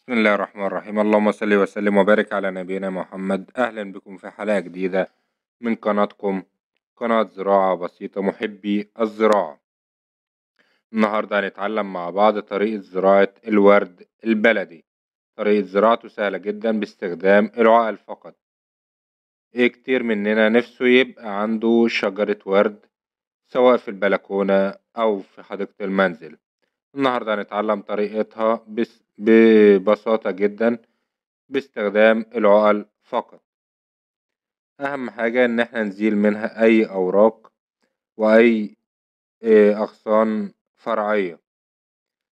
بسم الله الرحمن الرحيم. اللهم صل وسلم وبارك على نبينا محمد. أهلا بكم في حلقة جديدة من قناتكم، قناة زراعة بسيطة محبي الزراعة. النهاردة هنتعلم مع بعض طريقة زراعة الورد البلدي. طريقة زراعته سهلة جدا باستخدام العقل فقط. كتير مننا نفسه يبقى عنده شجرة ورد، سواء في البلكونة أو في حديقة المنزل. النهاردة هنتعلم طريقتها ببساطة جدا باستخدام العقل فقط. أهم حاجة إن احنا نزيل منها أي أوراق وأي أغصان فرعية.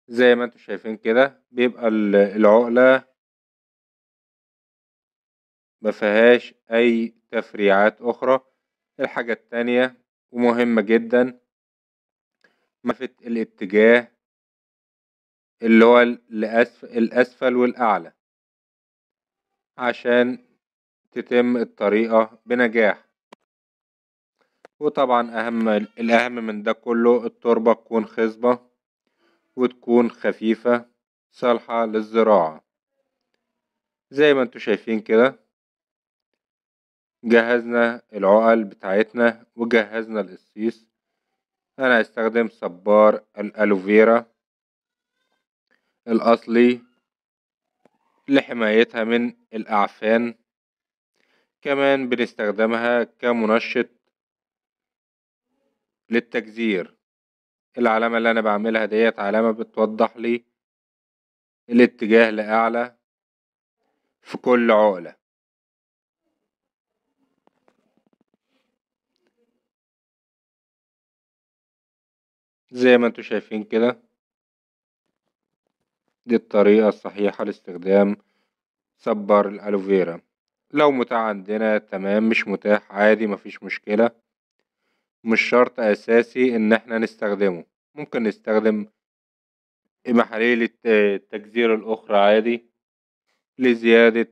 زي ما انتوا شايفين كده بيبقى العقلة مفيهاش أي تفريعات أخرى. الحاجة التانية ومهمة جدا، مسافة الاتجاه اللي هو الأسفل والأعلى عشان تتم الطريقة بنجاح. وطبعا الأهم من ده كله التربة تكون خصبة وتكون خفيفة صالحة للزراعة. زي ما انتوا شايفين كده جهزنا العقل بتاعتنا وجهزنا القصيص. أنا هستخدم صبار الألوفيرا الأصلي لحمايتها من الأعفان. كمان بنستخدمها كمنشط للتجذير. العلامة اللي أنا بعملها ديت علامة بتوضح لي الاتجاه لأعلى في كل عقلة. زي ما انتوا شايفين كده دي الطريقة الصحيحة لاستخدام صبار الألوفيرا. لو متاح عندنا تمام، مش متاح عادي مفيش مشكلة. مش شرط أساسي إن احنا نستخدمه، ممكن نستخدم محاليل التجذير الأخرى عادي لزيادة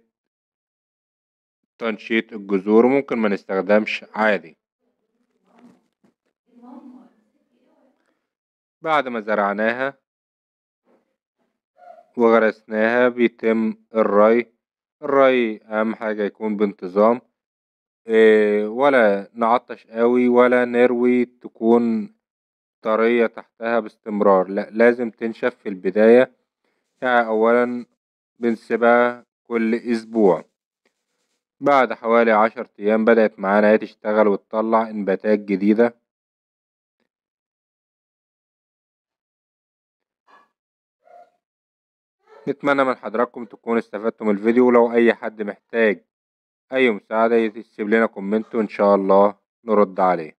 تنشيط الجذور. ممكن ما نستخدمش عادي. بعد ما زرعناها وغرسناها بيتم الري أهم حاجة يكون بانتظام. ولا نعطش قوي ولا نروي تكون طرية تحتها باستمرار، لا لازم تنشف في البداية. يعني أولا بنسيبها كل أسبوع. بعد حوالي 10 أيام بدأت معانا هي تشتغل وتطلع إنباتات جديدة. نتمنى من حضراتكم تكونوا استفدتم من الفيديو. ولو أي حد محتاج أي مساعدة يسيب لنا كومنت وإن شاء الله نرد عليه.